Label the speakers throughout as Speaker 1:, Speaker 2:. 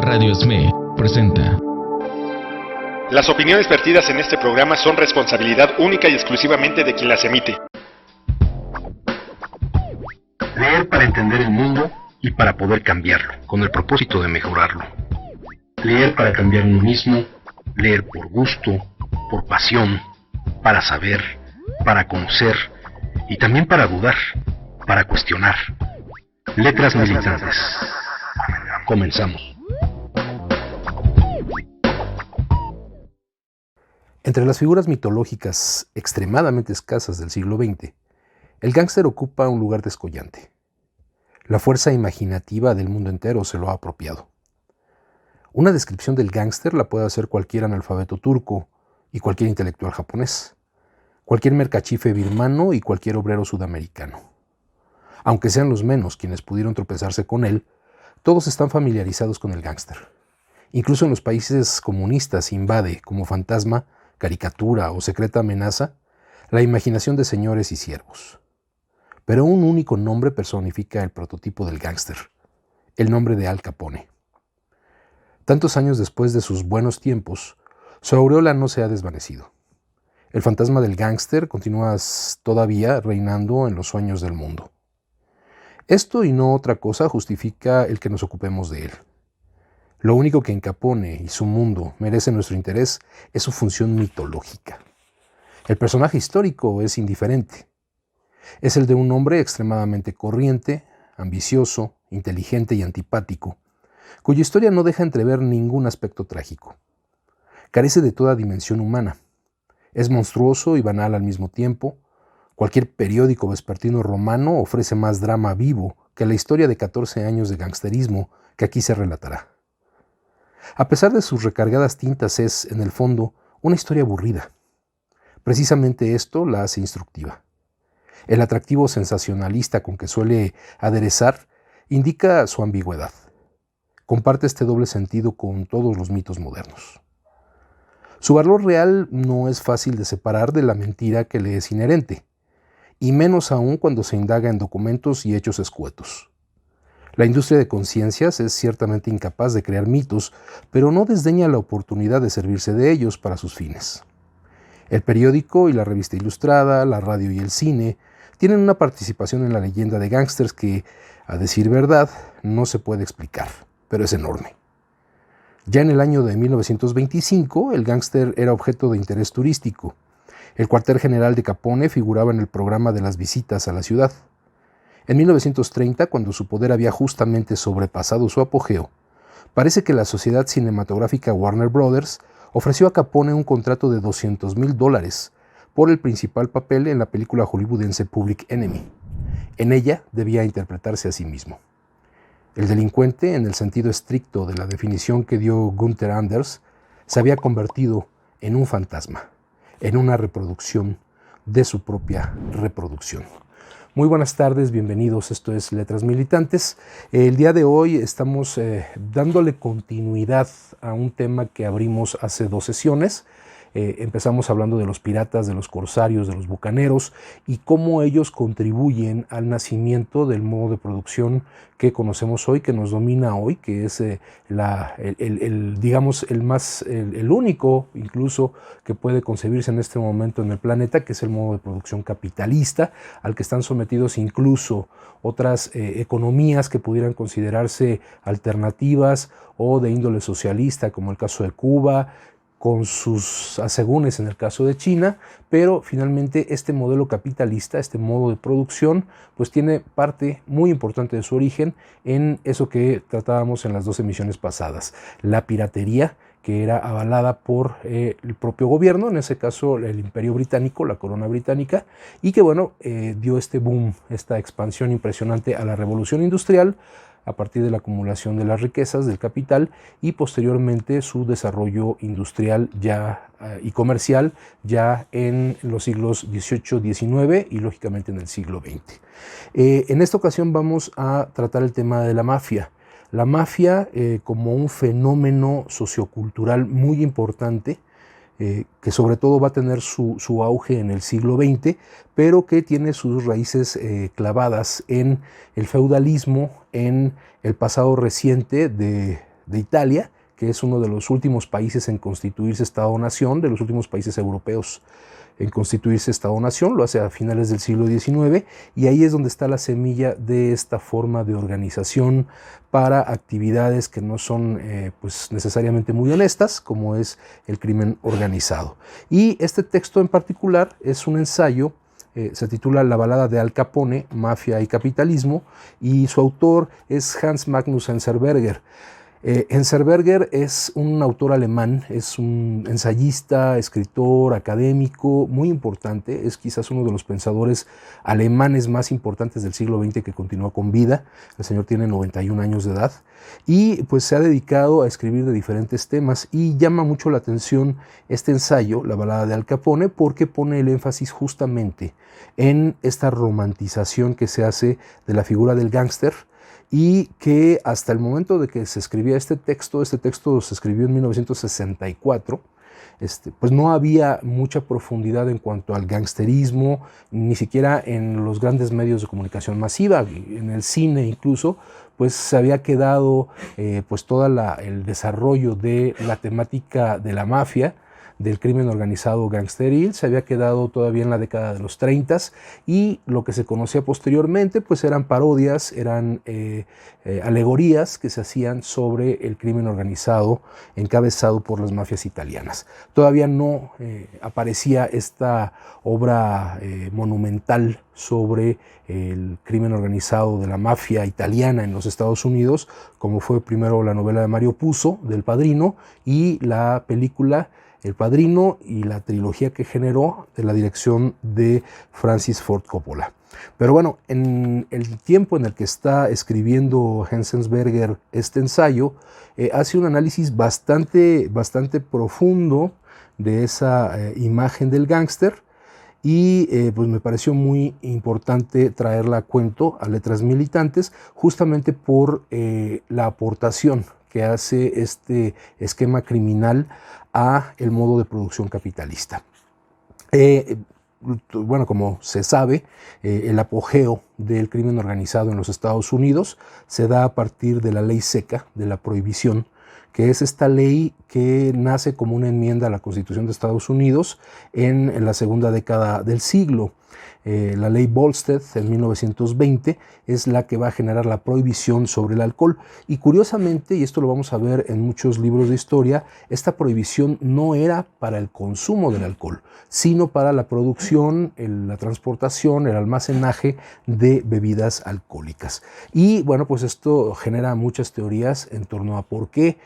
Speaker 1: Radio SME presenta.
Speaker 2: Las opiniones vertidas en este programa son responsabilidad única y exclusivamente de quien las emite.
Speaker 3: Leer para entender el mundo y para poder cambiarlo, con el propósito de mejorarlo. Leer para cambiar uno mismo, leer por gusto, por pasión, para saber, para conocer y también para dudar, para cuestionar. Letras militantes. Comenzamos.
Speaker 4: Entre las figuras mitológicas extremadamente escasas del siglo XX, el gángster ocupa un lugar descollante. La fuerza imaginativa del mundo entero se lo ha apropiado. Una descripción del gángster la puede hacer cualquier analfabeto turco y cualquier intelectual japonés, cualquier mercachife birmano y cualquier obrero sudamericano. Aunque sean los menos quienes pudieron tropezarse con él, todos están familiarizados con el gángster. Incluso en los países comunistas invade, como fantasma, caricatura o secreta amenaza, la imaginación de señores y siervos. Pero un único nombre personifica el prototipo del gángster, el nombre de Al Capone. Tantos años después de sus buenos tiempos, su aureola no se ha desvanecido. El fantasma del gángster continúa todavía reinando en los sueños del mundo. Esto y no otra cosa justifica el que nos ocupemos de él. Lo único que en Capone y su mundo merece nuestro interés es su función mitológica. El personaje histórico es indiferente. Es el de un hombre extremadamente corriente, ambicioso, inteligente y antipático, cuya historia no deja entrever ningún aspecto trágico. Carece de toda dimensión humana. Es monstruoso y banal al mismo tiempo. Cualquier periódico vespertino romano ofrece más drama vivo que la historia de 14 años de gangsterismo que aquí se relatará. A pesar de sus recargadas tintas, es, en el fondo, una historia aburrida. Precisamente esto la hace instructiva. El atractivo sensacionalista con que suele aderezar indica su ambigüedad. Comparte este doble sentido con todos los mitos modernos. Su valor real no es fácil de separar de la mentira que le es inherente, y menos aún cuando se indaga en documentos y hechos escuetos. La industria de conciencias es ciertamente incapaz de crear mitos, pero no desdeña la oportunidad de servirse de ellos para sus fines. El periódico y la revista ilustrada, la radio y el cine tienen una participación en la leyenda de gángsters que, a decir verdad, no se puede explicar, pero es enorme. Ya en el año de 1925, el gángster era objeto de interés turístico. El cuartel general de Capone figuraba en el programa de las visitas a la ciudad. En 1930, cuando su poder había justamente sobrepasado su apogeo, parece que la sociedad cinematográfica Warner Brothers ofreció a Capone un contrato de $200,000 por el principal papel en la película hollywoodense Public Enemy. En ella debía interpretarse a sí mismo. El delincuente, en el sentido estricto de la definición que dio Gunther Anders, se había convertido en un fantasma, en una reproducción de su propia reproducción. Muy buenas tardes, bienvenidos, esto es Letras Militantes. El día de hoy estamos dándole continuidad a un tema que abrimos hace 2 sesiones. Empezamos hablando de los piratas, de los corsarios, de los bucaneros y cómo ellos contribuyen al nacimiento del modo de producción que conocemos hoy, que nos domina hoy, que es el único incluso que puede concebirse en este momento en el planeta, que es el modo de producción capitalista, al que están sometidos incluso otras economías que pudieran considerarse alternativas o de índole socialista, como el caso de Cuba, con sus asegúnes en el caso de China, pero finalmente este modelo capitalista, este modo de producción, pues tiene parte muy importante de su origen en eso que tratábamos en las 2 emisiones pasadas, la piratería, que era avalada por el propio gobierno, en ese caso el Imperio Británico, la corona británica, y que dio este boom, esta expansión impresionante a la Revolución Industrial, a partir de la acumulación de las riquezas, del capital, y posteriormente su desarrollo industrial y comercial ya en los siglos XVIII, XIX y lógicamente en el siglo XX. En esta ocasión vamos a tratar el tema de la mafia. La mafia como un fenómeno sociocultural muy importante, que sobre todo va a tener su auge en el siglo XX, pero que tiene sus raíces clavadas en el feudalismo, en el pasado reciente de de Italia, que es uno de los últimos países en constituirse Estado-nación, de los últimos países europeos en constituirse Estado-nación, lo hace a finales del siglo XIX, y ahí es donde está la semilla de esta forma de organización para actividades que no son pues necesariamente muy honestas, como es el crimen organizado. Y este texto en particular es un ensayo, se titula La balada de Al Capone, Mafia y Capitalismo, y su autor es Hans Magnus Enzensberger. Enzensberger es un autor alemán, es un ensayista, escritor, académico muy importante, es quizás uno de los pensadores alemanes más importantes del siglo XX que continúa con vida. El señor tiene 91 años de edad y pues se ha dedicado a escribir de diferentes temas, y llama mucho la atención este ensayo, La balada de Al Capone, porque pone el énfasis justamente en esta romantización que se hace de la figura del gángster, y que hasta el momento de que se escribía este texto se escribió en 1964, pues no había mucha profundidad en cuanto al gangsterismo, ni siquiera en los grandes medios de comunicación masiva, en el cine incluso, pues se había quedado pues todo el desarrollo de la temática de la mafia, del crimen organizado gangsteril, se había quedado todavía en la década de los 30, y lo que se conocía posteriormente pues eran parodias, eran alegorías que se hacían sobre el crimen organizado encabezado por las mafias italianas. Todavía no aparecía esta obra monumental sobre el crimen organizado de la mafia italiana en los Estados Unidos, como fue primero la novela de Mario Puzo, del Padrino, y la película El Padrino y la trilogía que generó de la dirección de Francis Ford Coppola. Pero bueno, en el tiempo en el que está escribiendo Enzensberger este ensayo, hace un análisis bastante profundo de esa imagen del gángster, y pues me pareció muy importante traerla a cuento a Letras Militantes, justamente por la aportación que hace este esquema criminal a el modo de producción capitalista. Bueno, como se sabe, el apogeo del crimen organizado en los Estados Unidos se da a partir de la ley seca de la prohibición, que es esta ley que nace como una enmienda a la Constitución de Estados Unidos en la segunda década del siglo. La ley Volstead en 1920 es la que va a generar la prohibición sobre el alcohol, y curiosamente, y esto lo vamos a ver en muchos libros de historia, esta prohibición no era para el consumo del alcohol, sino para la producción, la transportación, el almacenaje de bebidas alcohólicas. Y bueno, pues esto genera muchas teorías en torno a por qué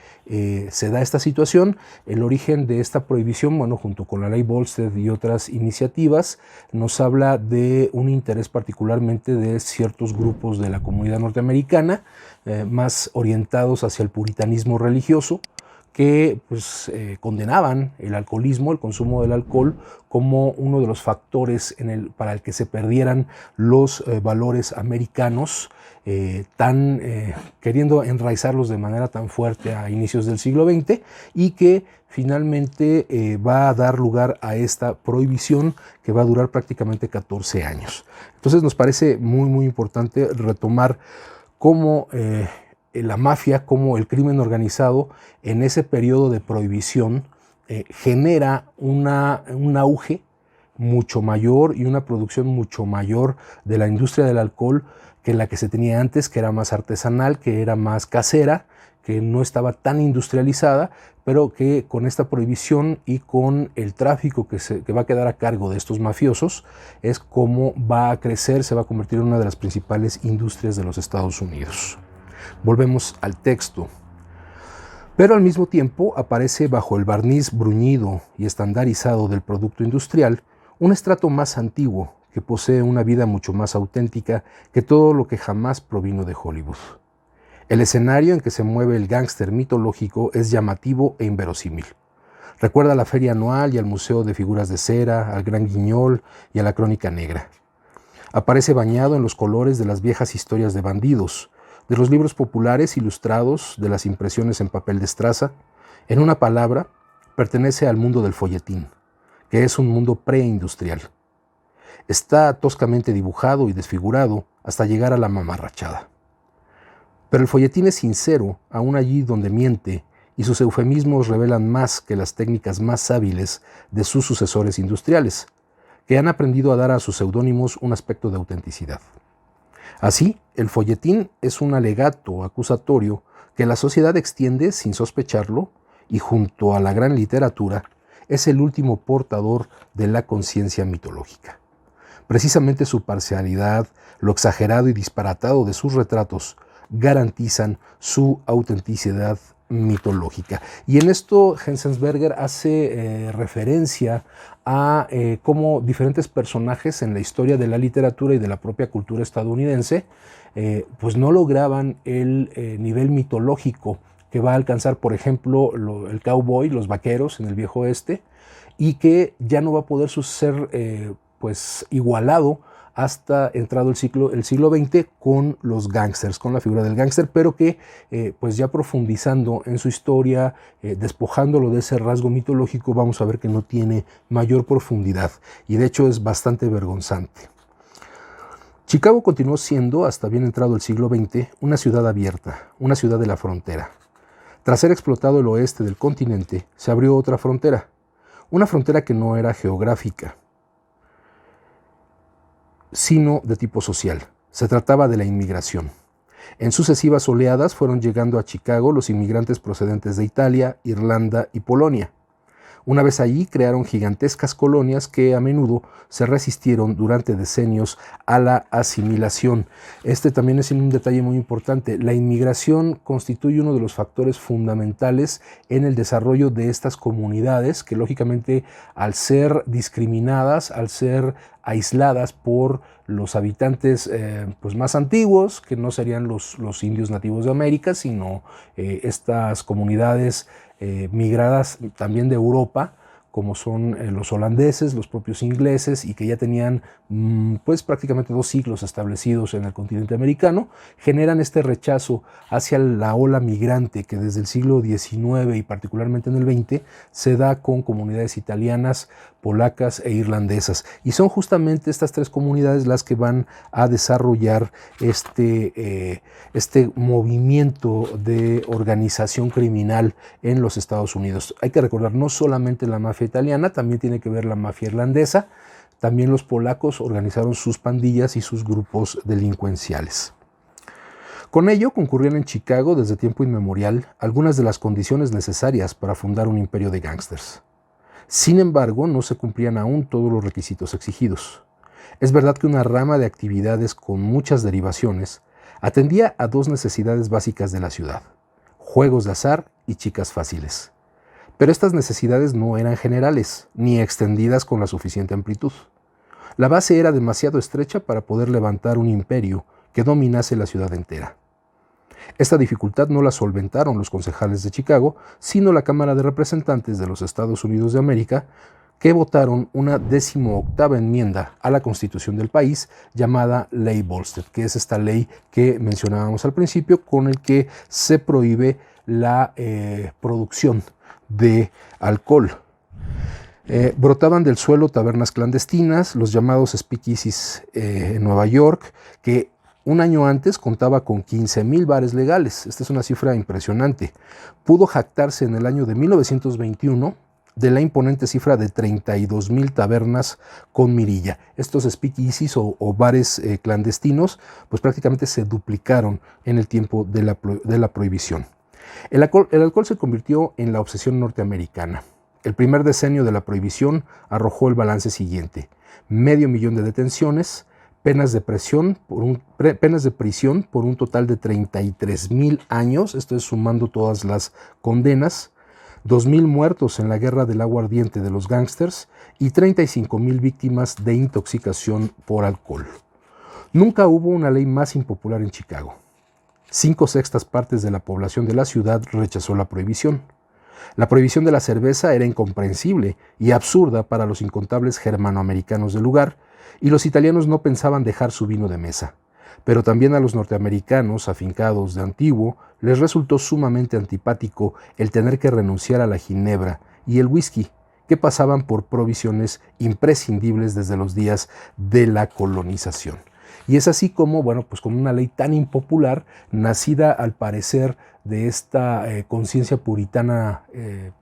Speaker 4: se da esta situación. El origen de esta prohibición, bueno, junto con la ley Volstead y otras iniciativas, nos habla de un interés particularmente de ciertos grupos de la comunidad norteamericana, más orientados hacia el puritanismo religioso, que pues, condenaban el alcoholismo, el consumo del alcohol, como uno de los factores para el que se perdieran los valores americanos, queriendo enraizarlos de manera tan fuerte a inicios del siglo XX, y que finalmente va a dar lugar a esta prohibición que va a durar prácticamente 14 años. Entonces nos parece muy importante retomar cómo la mafia, como el crimen organizado en ese periodo de prohibición genera un auge mucho mayor y una producción mucho mayor de la industria del alcohol que la que se tenía antes, que era más artesanal, que era más casera, que no estaba tan industrializada, pero que con esta prohibición y con el tráfico que va a quedar a cargo de estos mafiosos es como va a crecer, se va a convertir en una de las principales industrias de los Estados Unidos. Volvemos al texto. Pero al mismo tiempo aparece bajo el barniz bruñido y estandarizado del producto industrial un estrato más antiguo que posee una vida mucho más auténtica que todo lo que jamás provino de Hollywood. El escenario en que se mueve el gángster mitológico es llamativo e inverosímil. Recuerda a la feria anual y al Museo de Figuras de Cera, al Gran Guiñol y a la Crónica Negra. Aparece bañado en los colores de las viejas historias de bandidos, de los libros populares ilustrados, de las impresiones en papel de estraza. En una palabra, pertenece al mundo del folletín, que es un mundo preindustrial. Está toscamente dibujado y desfigurado hasta llegar a la mamarrachada. Pero el folletín es sincero, aún allí donde miente, y sus eufemismos revelan más que las técnicas más hábiles de sus sucesores industriales, que han aprendido a dar a sus seudónimos un aspecto de autenticidad. Así, el folletín es un alegato acusatorio que la sociedad extiende sin sospecharlo y junto a la gran literatura es el último portador de la conciencia mitológica. Precisamente su parcialidad, lo exagerado y disparatado de sus retratos garantizan su autenticidad mitológica. Y en esto Enzensberger hace referencia a cómo diferentes personajes en la historia de la literatura y de la propia cultura estadounidense pues no lograban el nivel mitológico que va a alcanzar, por ejemplo, el cowboy, los vaqueros en el viejo oeste, y que ya no va a poder ser pues igualado hasta entrado el siglo XX con los gángsters, con la figura del gángster, pero que pues ya profundizando en su historia, despojándolo de ese rasgo mitológico, vamos a ver que no tiene mayor profundidad y de hecho es bastante vergonzante. Chicago continuó siendo, hasta bien entrado el siglo XX, una ciudad abierta, una ciudad de la frontera. Tras ser explotado el oeste del continente, se abrió otra frontera, una frontera que no era geográfica, sino de tipo social. Se trataba de la inmigración. En sucesivas oleadas fueron llegando a Chicago los inmigrantes procedentes de Italia, Irlanda y Polonia. Una vez allí crearon gigantescas colonias que a menudo se resistieron durante decenios a la asimilación. Este también es un detalle muy importante. La inmigración constituye uno de los factores fundamentales en el desarrollo de estas comunidades que lógicamente al ser discriminadas, al ser aisladas por los habitantes pues más antiguos, que no serían los indios nativos de América, sino estas comunidades migradas también de Europa, como son los holandeses, los propios ingleses, y que ya tenían pues prácticamente 2 siglos establecidos en el continente americano, generan este rechazo hacia la ola migrante que desde el siglo XIX y particularmente en el XX se da con comunidades italianas, polacas e irlandesas. Y son justamente estas 3 comunidades las que van a desarrollar este movimiento de organización criminal en los Estados Unidos. Hay que recordar, no solamente la mafia italiana, también tiene que ver la mafia irlandesa. También los polacos organizaron sus pandillas y sus grupos delincuenciales. Con ello concurrían en Chicago desde tiempo inmemorial algunas de las condiciones necesarias para fundar un imperio de gángsters. Sin embargo, no se cumplían aún todos los requisitos exigidos. Es verdad que una rama de actividades con muchas derivaciones atendía a 2 necesidades básicas de la ciudad: juegos de azar y chicas fáciles. Pero estas necesidades no eran generales, ni extendidas con la suficiente amplitud. La base era demasiado estrecha para poder levantar un imperio que dominase la ciudad entera. Esta dificultad no la solventaron los concejales de Chicago, sino la Cámara de Representantes de los Estados Unidos de América, que votaron una 18ª enmienda a la Constitución del país llamada Ley Volstead, que es esta ley que mencionábamos al principio, con el que se prohíbe la producción de alcohol. Brotaban del suelo tabernas clandestinas, los llamados speakeasies en Nueva York, que un año antes contaba con 15,000 bares legales. Esta es una cifra impresionante. Pudo jactarse en el año de 1921 de la imponente cifra de 32,000 tabernas con mirilla. Estos speakeasies o bares clandestinos pues prácticamente se duplicaron en el tiempo de la prohibición. El alcohol se convirtió en la obsesión norteamericana. El primer decenio de la prohibición arrojó el balance siguiente: 500,000 de detenciones, penas de prisión por un total de 33,000 años, esto es sumando todas las condenas, 2,000 muertos en la guerra del aguardiente de los gángsters y 35,000 víctimas de intoxicación por alcohol. Nunca hubo una ley más impopular en Chicago. 5/6 partes de la población de la ciudad rechazó la prohibición. La prohibición de la cerveza era incomprensible y absurda para los incontables germanoamericanos del lugar, y los italianos no pensaban dejar su vino de mesa. Pero también a los norteamericanos afincados de antiguo les resultó sumamente antipático el tener que renunciar a la ginebra y el whisky, que pasaban por provisiones imprescindibles desde los días de la colonización. Y es así como, bueno, pues con una ley tan impopular, nacida al parecer de esta conciencia puritana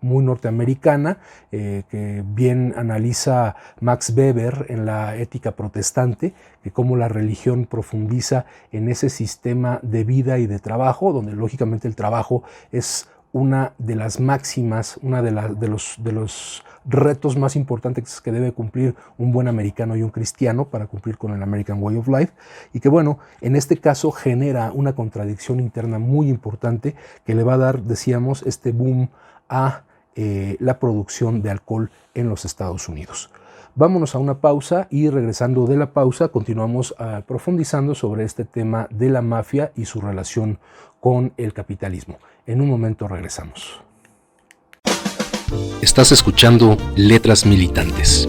Speaker 4: muy norteamericana, que bien analiza Max Weber en la Ética protestante, que cómo la religión profundiza en ese sistema de vida y de trabajo, donde lógicamente el trabajo es una de las máximas, de los retos más importantes que debe cumplir un buen americano y un cristiano para cumplir con el American Way of Life, y que bueno, en este caso genera una contradicción interna muy importante que le va a dar, decíamos, este boom a la producción de alcohol en los Estados Unidos. Vámonos a una pausa y regresando de la pausa continuamos profundizando sobre este tema de la mafia y su relación con el capitalismo. En un momento regresamos.
Speaker 3: Estás escuchando Letras Militantes.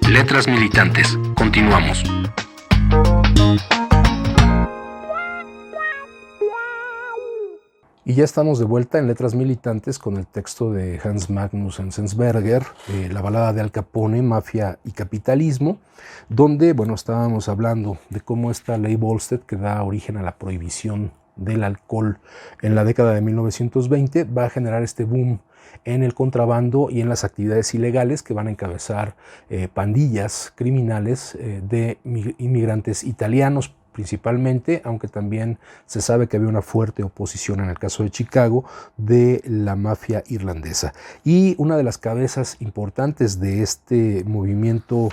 Speaker 3: Letras Militantes. Continuamos.
Speaker 4: Y ya estamos de vuelta en Letras Militantes con el texto de Hans Magnus Enzensberger, La balada de Al Capone, Mafia y Capitalismo, donde, bueno, estábamos hablando de cómo esta ley Volstead, que da origen a la prohibición del alcohol en la década de 1920, va a generar este boom en el contrabando y en las actividades ilegales que van a encabezar pandillas criminales de inmigrantes italianos principalmente, aunque también se sabe que había una fuerte oposición en el caso de Chicago de la mafia irlandesa. Y una de las cabezas importantes de este movimiento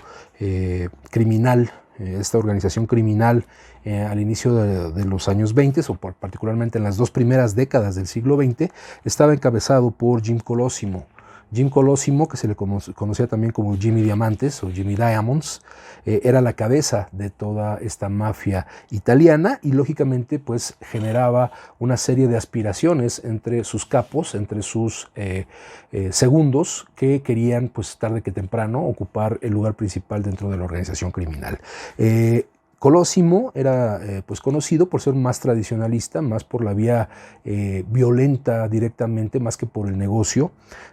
Speaker 4: criminal, esta organización criminal al inicio de los años 20, o particularmente en las dos primeras décadas del siglo XX, estaba encabezado por Jim Colosimo. Jim Colosimo, que se le conocía también como Jimmy Diamantes o Jimmy Diamonds, era la cabeza de toda esta mafia italiana y lógicamente pues generaba una serie de aspiraciones entre sus capos, entre sus segundos, que querían pues tarde que temprano ocupar el lugar principal dentro de la organización criminal. Colosimo era pues conocido por ser más tradicionalista, más por la vía violenta directamente, más que por el negocio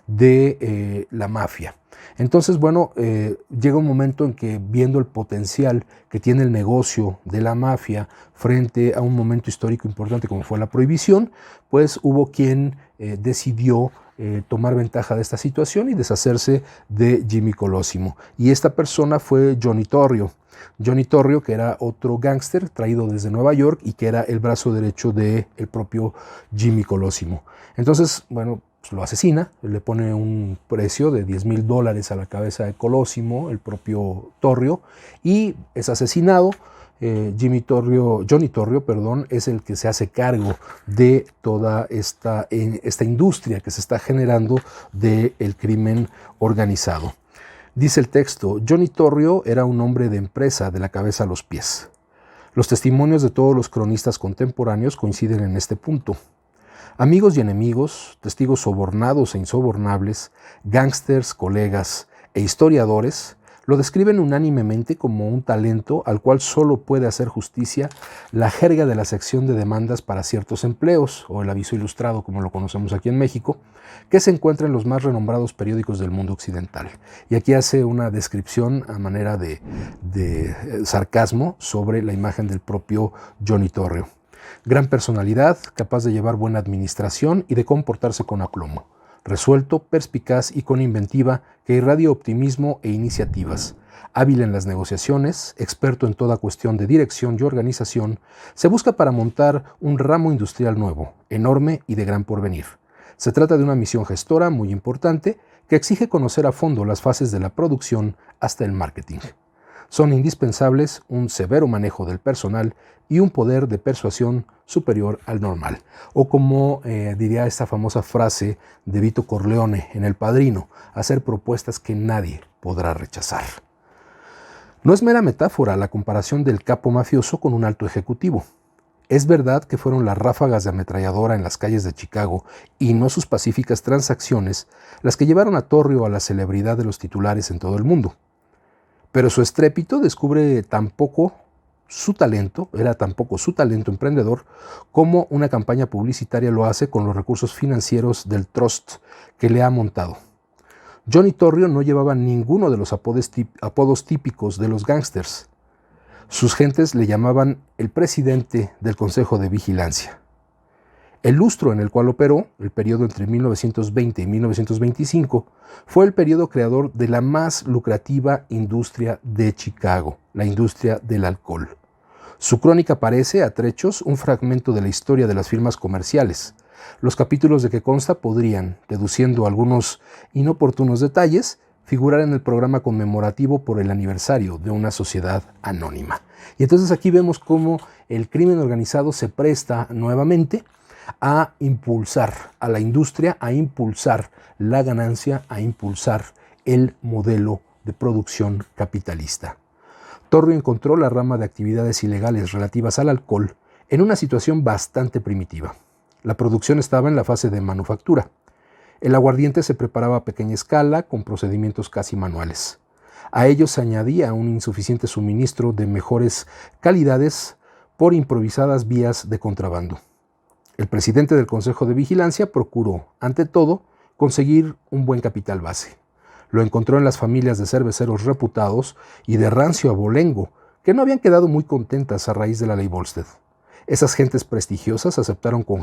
Speaker 4: de la mafia. Entonces, bueno, llega un momento en que, viendo el potencial que tiene el negocio de la mafia frente a un momento histórico importante como fue la prohibición, pues hubo quien decidió tomar ventaja de esta situación y deshacerse de Jimmy Colosimo. Y esta persona fue Johnny Torrio. Johnny Torrio, que era otro gángster traído desde Nueva York y que era el brazo derecho del propio Jimmy Colosimo. Entonces, bueno, pues lo asesina, le pone un precio de $10,000 a la cabeza de Colosimo, el propio Torrio, y es asesinado. Johnny Torrio, es el que se hace cargo de toda esta industria que se está generando del crimen organizado. Dice el texto: Johnny Torrio era un hombre de empresa de la cabeza a los pies. Los testimonios de todos los cronistas contemporáneos coinciden en este punto. Amigos y enemigos, testigos sobornados e insobornables, gángsters, colegas e historiadores lo describen unánimemente como un talento al cual solo puede hacer justicia la jerga de la sección de demandas para ciertos empleos, o el aviso ilustrado como lo conocemos aquí en México, que se encuentra en los más renombrados periódicos del mundo occidental. Y aquí hace una descripción a manera de sarcasmo sobre la imagen del propio Johnny Torrio. Gran personalidad, capaz de llevar buena administración y de comportarse con aplomo. Resuelto, perspicaz y con inventiva que irradia optimismo e iniciativas. Hábil en las negociaciones, experto en toda cuestión de dirección y organización, se busca para montar un ramo industrial nuevo, enorme y de gran porvenir. Se trata de una misión gestora muy importante que exige conocer a fondo las fases de la producción hasta el marketing. Son indispensables un severo manejo del personal y un poder de persuasión superior al normal. O como diría esta famosa frase de Vito Corleone en El Padrino: hacer propuestas que nadie podrá rechazar. No es mera metáfora la comparación del capo mafioso con un alto ejecutivo. Es verdad que fueron las ráfagas de ametralladora en las calles de Chicago y no sus pacíficas transacciones las que llevaron a Torrio a la celebridad de los titulares en todo el mundo. Pero su estrépito era tan poco su talento emprendedor como una campaña publicitaria lo hace con los recursos financieros del trust que le ha montado. Johnny Torrio no llevaba ninguno de los apodos típicos de los gángsters. Sus gentes le llamaban el presidente del Consejo de Vigilancia. El lustro en el cual operó, el periodo entre 1920 y 1925, fue el periodo creador de la más lucrativa industria de Chicago, la industria del alcohol. Su crónica parece, a trechos, un fragmento de la historia de las firmas comerciales. Los capítulos de que consta podrían, deduciendo algunos inoportunos detalles, figurar en el programa conmemorativo por el aniversario de una sociedad anónima. Y entonces aquí vemos cómo el crimen organizado se presta nuevamente a impulsar a la industria, a impulsar la ganancia, a impulsar el modelo de producción capitalista. Torrio encontró la rama de actividades ilegales relativas al alcohol en una situación bastante primitiva. La producción estaba en la fase de manufactura. El aguardiente se preparaba a pequeña escala con procedimientos casi manuales. A ello se añadía un insuficiente suministro de mejores calidades por improvisadas vías de contrabando. El presidente del Consejo de Vigilancia procuró, ante todo, conseguir un buen capital base. Lo encontró en las familias de cerveceros reputados y de rancio abolengo, que no habían quedado muy contentas a raíz de la ley Volstead. Esas gentes prestigiosas aceptaron con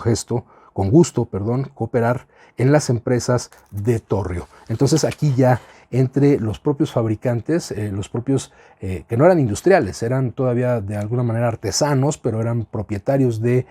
Speaker 4: gusto, cooperar en las empresas de Torrio. Entonces aquí ya entre los propios fabricantes, que no eran industriales, eran todavía de alguna manera artesanos, pero eran propietarios de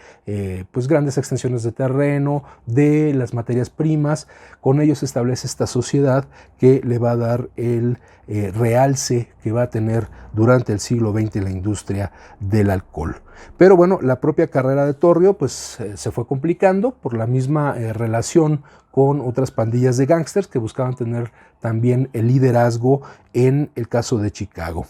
Speaker 4: grandes extensiones de terreno, de las materias primas. Con ellos se establece esta sociedad que le va a dar el realce que va a tener durante el siglo XX la industria del alcohol. Pero bueno, la propia carrera de Torrio se fue complicando por la misma relación con otras pandillas de gángsters que buscaban tener también el liderazgo en el caso de Chicago.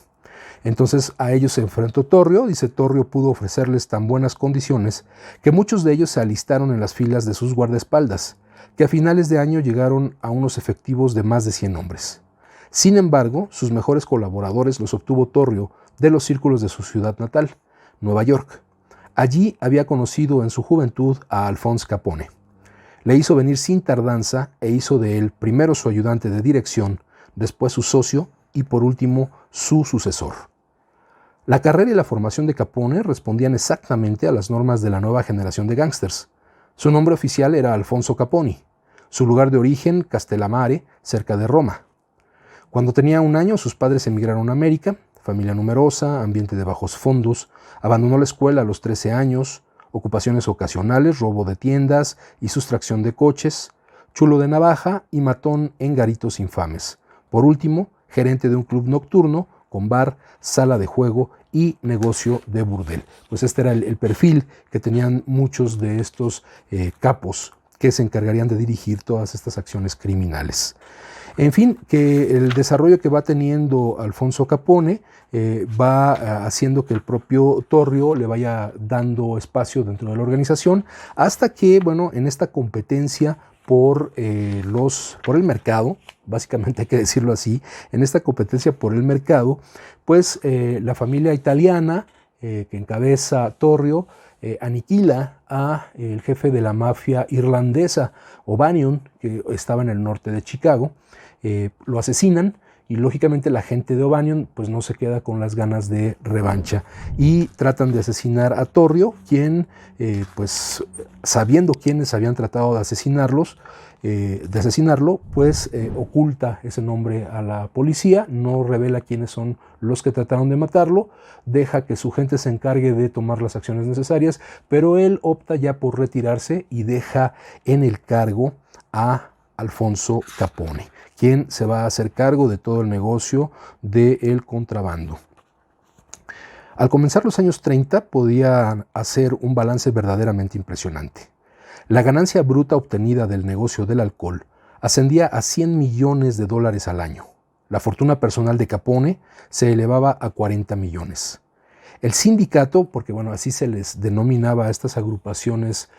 Speaker 4: Entonces a ellos se enfrentó Torrio. Dice: Torrio pudo ofrecerles tan buenas condiciones que muchos de ellos se alistaron en las filas de sus guardaespaldas, que a finales de año llegaron a unos efectivos de más de 100 hombres. Sin embargo, sus mejores colaboradores los obtuvo Torrio de los círculos de su ciudad natal, Nueva York. Allí había conocido en su juventud a Alphonse Capone. Le hizo venir sin tardanza e hizo de él primero su ayudante de dirección, después su socio y por último su sucesor. La carrera y la formación de Capone respondían exactamente a las normas de la nueva generación de gángsters. Su nombre oficial era Alfonso Caponi, su lugar de origen Castellammare, cerca de Roma. Cuando tenía 1 año, sus padres emigraron a América, familia numerosa, ambiente de bajos fondos, abandonó la escuela a los 13 años, ocupaciones ocasionales, robo de tiendas y sustracción de coches, chulo de navaja y matón en garitos infames. Por último, gerente de un club nocturno con bar, sala de juego y negocio de burdel. Pues este era el perfil que tenían muchos de estos capos que se encargarían de dirigir todas estas acciones criminales. En fin, que el desarrollo que va teniendo Alfonso Capone va haciendo que el propio Torrio le vaya dando espacio dentro de la organización hasta que, bueno, en esta competencia por el mercado, básicamente hay que decirlo así, en esta competencia por el mercado, pues la familia italiana que encabeza Torrio aniquila a el jefe de la mafia irlandesa, O'Banion, que estaba en el norte de Chicago. Lo asesinan y lógicamente la gente de O'Banion pues no se queda con las ganas de revancha y tratan de asesinar a Torrio, quien pues sabiendo quiénes habían tratado de asesinarlo, pues oculta ese nombre a la policía, no revela quiénes son los que trataron de matarlo, deja que su gente se encargue de tomar las acciones necesarias, pero él opta ya por retirarse y deja en el cargo a Alfonso Capone, quien se va a hacer cargo de todo el negocio del contrabando. Al comenzar los años 30 podía hacer un balance verdaderamente impresionante. La ganancia bruta obtenida del negocio del alcohol ascendía a $100 millones al año. La fortuna personal de Capone se elevaba a 40 millones. El sindicato, porque bueno, así se les denominaba a estas agrupaciones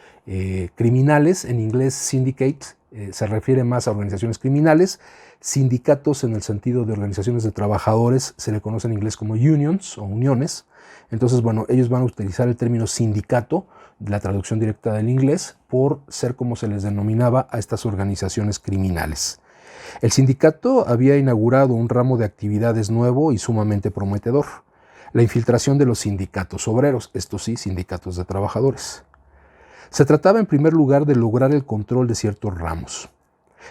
Speaker 4: criminales, en inglés syndicate, se refiere más a organizaciones criminales. Sindicatos, en el sentido de organizaciones de trabajadores, se le conoce en inglés como unions o uniones. Entonces, bueno, ellos van a utilizar el término sindicato, la traducción directa del inglés, por ser como se les denominaba a estas organizaciones criminales. El sindicato había inaugurado un ramo de actividades nuevo y sumamente prometedor: la infiltración de los sindicatos obreros, estos sí, sindicatos de trabajadores. Se trataba en primer lugar de lograr el control de ciertos ramos.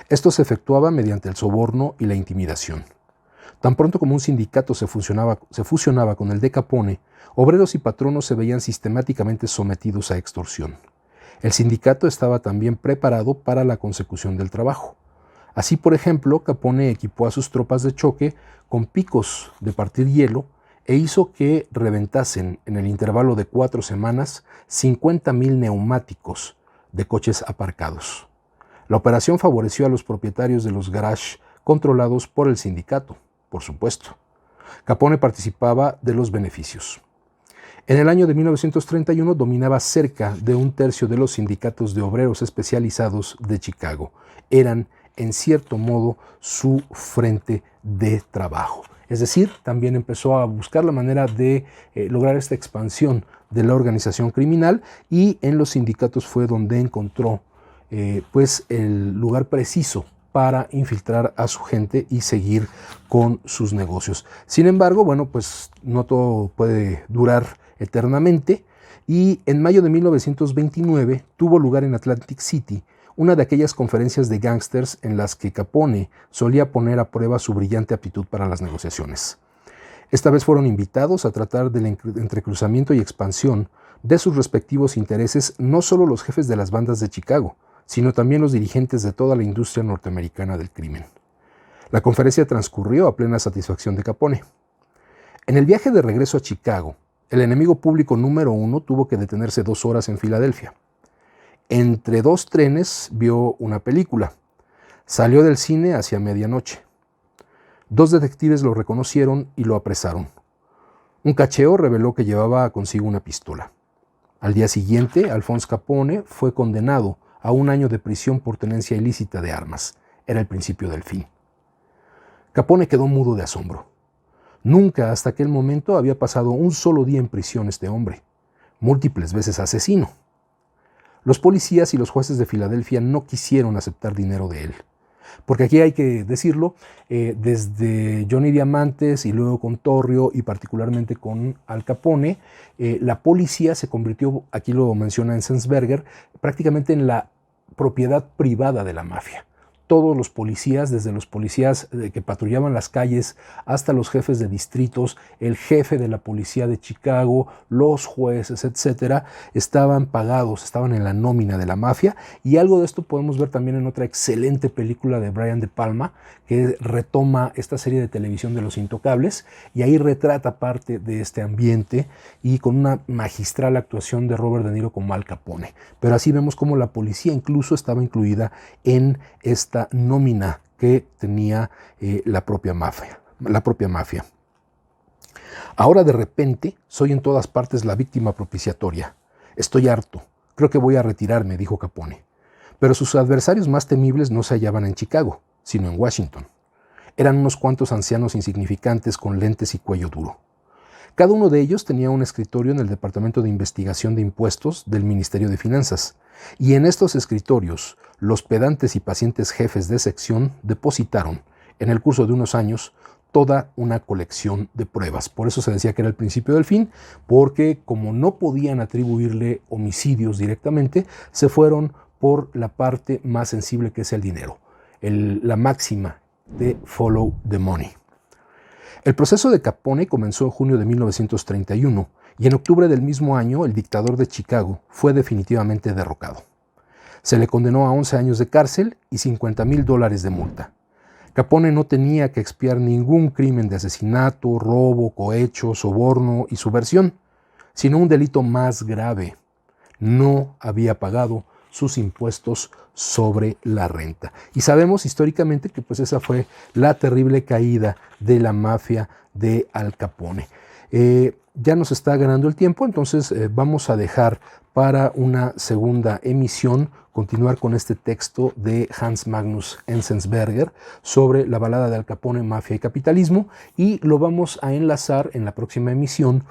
Speaker 4: Esto se efectuaba mediante el soborno y la intimidación. Tan pronto como un sindicato se fusionaba con el de Capone, obreros y patronos se veían sistemáticamente sometidos a extorsión. El sindicato estaba también preparado para la consecución del trabajo. Así, por ejemplo, Capone equipó a sus tropas de choque con picos de partir hielo e hizo que reventasen en el intervalo de 4 semanas 50,000 neumáticos de coches aparcados. La operación favoreció a los propietarios de los garages controlados por el sindicato, por supuesto. Capone participaba de los beneficios. En el año de 1931 dominaba cerca de 1/3 de los sindicatos de obreros especializados de Chicago. Eran, en cierto modo, su frente de trabajo. Es decir, también empezó a buscar la manera de lograr esta expansión de la organización criminal, y en los sindicatos fue donde encontró pues el lugar preciso para infiltrar a su gente y seguir con sus negocios. Sin embargo, bueno, pues no todo puede durar eternamente, y en mayo de 1929 tuvo lugar en Atlantic City una de aquellas conferencias de gángsters en las que Capone solía poner a prueba su brillante aptitud para las negociaciones. Esta vez fueron invitados a tratar del entrecruzamiento y expansión de sus respectivos intereses no solo los jefes de las bandas de Chicago, sino también los dirigentes de toda la industria norteamericana del crimen. La conferencia transcurrió a plena satisfacción de Capone. En el viaje de regreso a Chicago, el enemigo público número 1 tuvo que detenerse 2 horas en Filadelfia. Entre 2 trenes vio una película. Salió del cine hacia medianoche. 2 detectives lo reconocieron y lo apresaron. Un cacheo reveló que llevaba consigo una pistola. Al día siguiente, Alphonse Capone fue condenado a 1 año de prisión por tenencia ilícita de armas. Era el principio del fin. Capone quedó mudo de asombro. Nunca hasta aquel momento había pasado un solo día en prisión este hombre, múltiples veces asesino. Los policías y los jueces de Filadelfia no quisieron aceptar dinero de él. Porque aquí hay que decirlo, desde Johnny Diamantes y luego con Torrio y particularmente con Al Capone, la policía se convirtió, aquí lo menciona Enzensberger, prácticamente en la propiedad privada de la mafia. Todos los policías, desde los policías que patrullaban las calles hasta los jefes de distritos, el jefe de la policía de Chicago, los jueces, etcétera, estaban pagados, estaban en la nómina de la mafia. Y algo de esto podemos ver también en otra excelente película de Brian De Palma, que retoma esta serie de televisión de Los Intocables, y ahí retrata parte de este ambiente y con una magistral actuación de Robert De Niro como Al Capone. Pero así vemos cómo la policía incluso estaba incluida en esta nómina que tenía la propia mafia. Ahora de repente soy en todas partes la víctima propiciatoria. Estoy harto. Creo que voy a retirarme, dijo Capone. Pero sus adversarios más temibles no se hallaban en Chicago, sino en Washington. Eran unos cuantos ancianos insignificantes con lentes y cuello duro. Cada uno de ellos tenía un escritorio en el Departamento de Investigación de Impuestos del Ministerio de Finanzas, y en estos escritorios los pedantes y pacientes jefes de sección depositaron, en el curso de unos años, toda una colección de pruebas. Por eso se decía que era el principio del fin, porque como no podían atribuirle homicidios directamente, se fueron por la parte más sensible, que es el dinero, la máxima de follow the money. El proceso de Capone comenzó en junio de 1931 y en octubre del mismo año el dictador de Chicago fue definitivamente derrocado. Se le condenó a 11 años de cárcel y $50,000 de multa. Capone no tenía que expiar ningún crimen de asesinato, robo, cohecho, soborno y subversión, sino un delito más grave. No había pagado sus impuestos sobre la renta. Y sabemos históricamente que pues esa fue la terrible caída de la mafia de Al Capone. Ya nos está ganando el tiempo, entonces vamos a dejar para una segunda emisión continuar con este texto de Hans Magnus Enzensberger sobre la balada de Al Capone, mafia y capitalismo, y lo vamos a enlazar en la próxima emisión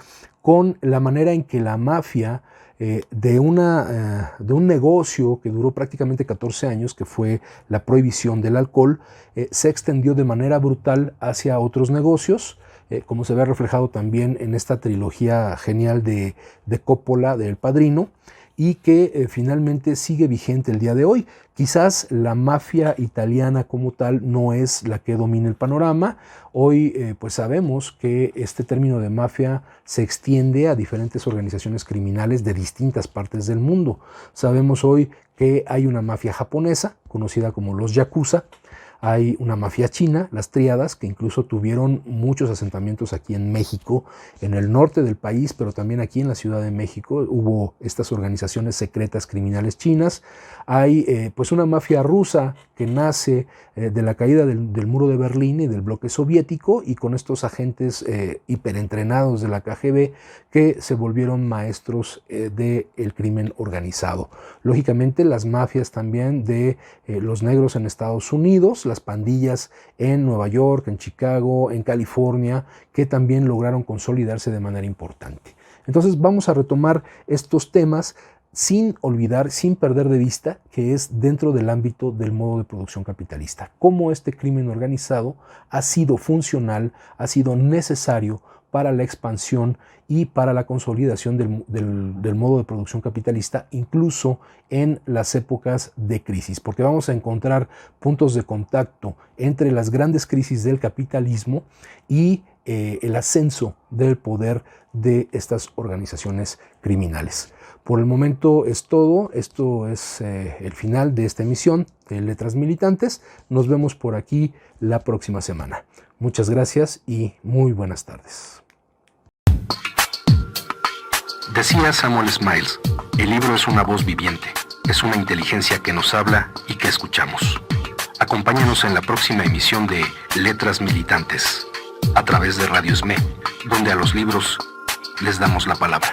Speaker 4: con la manera en que la mafia de un negocio que duró prácticamente 14 años, que fue la prohibición del alcohol, se extendió de manera brutal hacia otros negocios, como se ve reflejado también en esta trilogía genial de Coppola, de El Padrino, y que finalmente sigue vigente el día de hoy. Quizás la mafia italiana como tal no es la que domina el panorama. Hoy pues sabemos que este término de mafia se extiende a diferentes organizaciones criminales de distintas partes del mundo. Sabemos hoy que hay una mafia japonesa, conocida como los Yakuza. Hay una mafia china, las Tríadas, que incluso tuvieron muchos asentamientos aquí en México, en el norte del país, pero también aquí en la Ciudad de México hubo estas organizaciones secretas criminales chinas. Hay pues una mafia rusa que nace de la caída del muro de Berlín y del bloque soviético, y con estos agentes hiperentrenados de la KGB que se volvieron maestros del crimen organizado. Lógicamente las mafias también de los negros en Estados Unidos, las pandillas en Nueva York, en Chicago, en California, que también lograron consolidarse de manera importante. Entonces vamos a retomar estos temas sin olvidar, sin perder de vista que es dentro del ámbito del modo de producción capitalista. Cómo este crimen organizado ha sido funcional, ha sido necesario para la expansión y para la consolidación del modo de producción capitalista, incluso en las épocas de crisis, porque vamos a encontrar puntos de contacto entre las grandes crisis del capitalismo y el ascenso del poder de estas organizaciones criminales. Por el momento es todo. Esto es el final de esta emisión de Letras Militantes. Nos vemos por aquí la próxima semana. Muchas gracias y muy buenas tardes.
Speaker 3: Decía Samuel Smiles, el libro es una voz viviente, es una inteligencia que nos habla y que escuchamos. Acompáñanos en la próxima emisión de Letras Militantes, a través de Radio SME, donde a los libros les damos la palabra.